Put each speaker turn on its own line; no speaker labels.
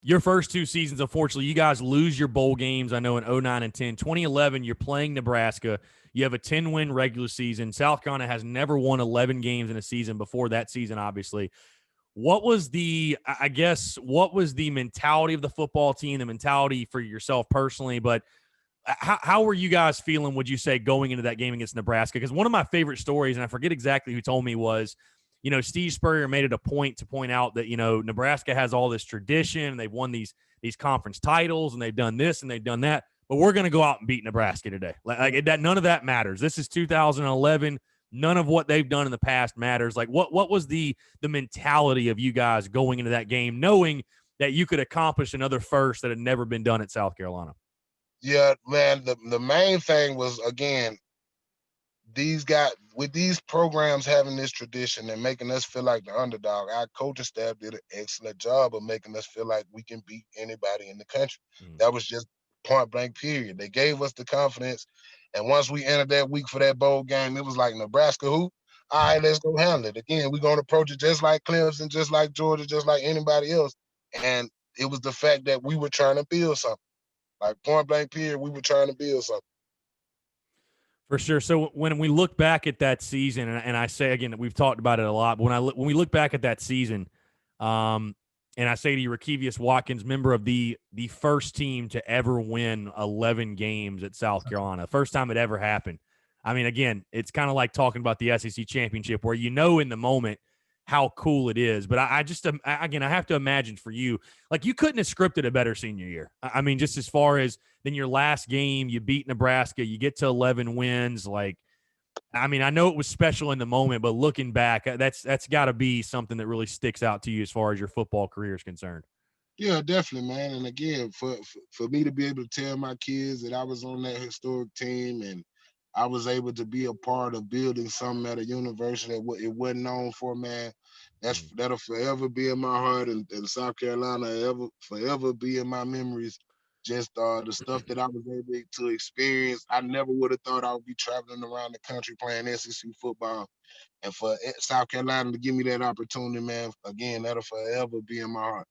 Your first two seasons, unfortunately, you guys lose your bowl games. I know in 09 and 10. 2011, you're playing Nebraska. You have a 10-win regular season. South Carolina has never won 11 games in a season before that season, obviously. What was what was the mentality of the football team, the mentality for yourself personally, but how were you guys feeling, would you say, going into that game against Nebraska? Because one of my favorite stories, and I forget exactly who told me, was, Steve Spurrier made it a point to point out that, Nebraska has all this tradition and they've won these conference titles and they've done this and they've done that, but we're going to go out and beat Nebraska today. Like that, none of that matters. This is 2011. None of what they've done in the past matters. Like what was the mentality of you guys going into that game, knowing that you could accomplish another first that had never been done at South Carolina?
Yeah, man. The main thing was, again, these guys with these programs having this tradition and making us feel like the underdog. Our coaching staff did an excellent job of making us feel like we can beat anybody in the country.
Mm.
That was just point blank period. They gave us the confidence, and once we entered that week for that bowl game, it was like, Nebraska who? All right, let's go handle it. Again, we're gonna approach it just like Clemson, just like Georgia, just like anybody else. And it was the fact that we were trying to build something. Like point blank period, we were trying to build something.
For sure. So when we look back at that season, and I say again that we've talked about it a lot, but when we look back at that season, and I say to you, Rokevious Watkins, member of the first team to ever win 11 games at South Carolina, first time it ever happened. I mean, again, it's kind of like talking about the SEC championship, where in the moment how cool it is. But I just again, I have to imagine for you, like you couldn't have scripted a better senior year. I mean, just as far as then your last game, you beat Nebraska, you get to 11 wins. Like, I mean, I know it was special in the moment, but looking back, that's got to be something that really sticks out to you as far as your football career is concerned.
Yeah, definitely, man. And again, for me to be able to tell my kids that I was on that historic team and I was able to be a part of building something at a university that it wasn't known for, man.
Mm.
That'll forever be in my heart, and South Carolina ever forever be in my memories. Just the stuff that I was able to experience, I never would have thought I would be traveling around the country playing SEC football, and for South Carolina to give me that opportunity, man. Again, that'll forever be in my heart.